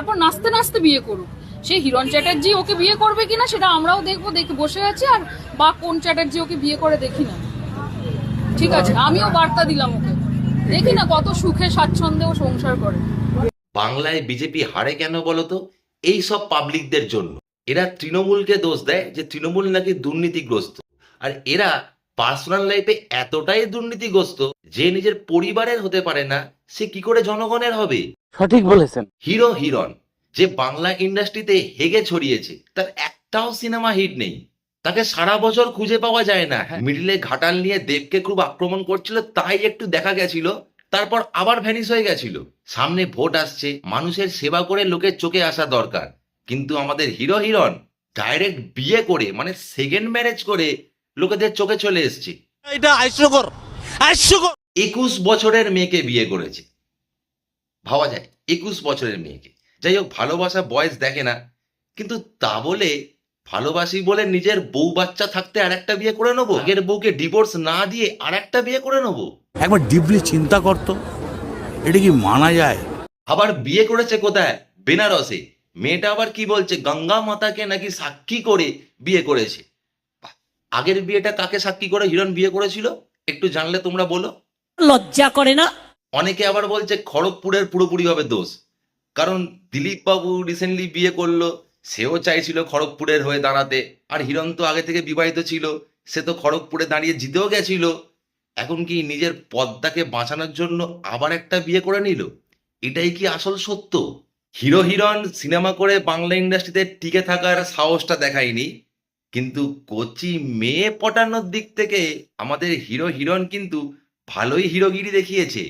তারপর নাচতে নাচতে বিয়ে করুক। সে হিরণ চ্যাটার্জি ওকে বিয়ে করবে কিনা সেটা আমরাও দেখবো, দেখে বসে আছি। আর বা কোন চ্যাটার্জি ওকে বিয়ে করে দেখি না, ঠিক আছে? আমিও বার্তা দিলাম ওকে, দেখি না কত সুখে স্বাচ্ছন্দ্যে ও সংসার করে। বাংলায় বিজেপি হারে কেন বলতো? এই সব পাবলিকদের জন্য। এরা তৃণমূলকে দোষ দেয় যে তৃণমূল নাকি দুর্নীতিগ্রস্ত, আর এরা পার্সোনাল লাইফে এতটাই দুর্নীতিগ্রস্ত যে নিজের পরিবারের হতে পারে না, সে কি করে জনগণের হবে? সঠিক বলেছেন। হিরো হিরণ যে বাংলা ইন্ডাস্ট্রিতে হেগে ছড়িয়েছে, তার একটাও সিনেমা হিট নেই। তাকে সারা বছর খুঁজে পাওয়া যায় না। মিডিলে ঘাটাল নিয়ে দেবকে খুব আক্রমণ করছিল, তাই একটু দেখা গেছিল, তারপর আবার ভ্যানিশ হয়ে গেছিল। সামনে ভোট আসছে, মানুষের সেবা করে লোকের চোখে আসা দরকার। কিন্তু আমাদের হিরো হিরণ ডাইরেক্ট বিয়ে করে, মানে সেকেন্ড ম্যারেজ করে লোকেদের চোখে চলে এসছে। এটা হাস্যকর, হাস্যকর। 21 বছরের মেয়েকে বিয়ে করেছে, ভাবা যায়? 21 বছরের মেয়েকে। যাই হোক, ভালোবাসা বয়স দেখে না, কিন্তু তা বলে ভালোবাসি বলে নিজের বউ বাচ্চা থাকতে আর একটা বিয়ে করে নেবো? আগের বউকে ডিভোর্স না দিয়ে আর একটা বিয়ে করে নেবো? একবার ডিপলি চিন্তা করতো, এটা কি মানা যায়? আবার বিয়ে করেছে কোথায়? বেনারসে। মেয়েটা আবার কি বলছে, গঙ্গা মাতাকে নাকি সাক্ষী করে বিয়ে করেছে। বাহ! আগের বিয়েটা কাকে সাক্ষী করে হিরণ বিয়ে করেছিল একটু জানলে তোমরা বলো। লজ্জা করে না? অনেকে আবার বলছে খড়গপুরের পুরোপুরি হবে দোষ, কারণ দিলীপ বাবু রিসেন্টলি বিয়ে করলো, সেও চাইছিল খড়গপুরের হয়ে দাঁড়াতে, আর হিরণ তো আগে থেকে বিবাহিত ছিল, সে তো খড়গপুরে দাঁড়িয়ে জিতেও গেছিল। এখন কি নিজের পদ্মাকে বাঁচানোর জন্য আবার একটা বিয়ে করে নিল? এটাই কি আসল সত্য? হিরো হিরণ সিনেমা করে বাংলা ইন্ডাস্ট্রিতে টিকে থাকার সাহসটা দেখায়নি, কিন্তু কচি মেয়ে পটানোর দিক থেকে আমাদের হিরো হিরণ কিন্তু ভালোই হিরোগিরি দেখিয়েছে।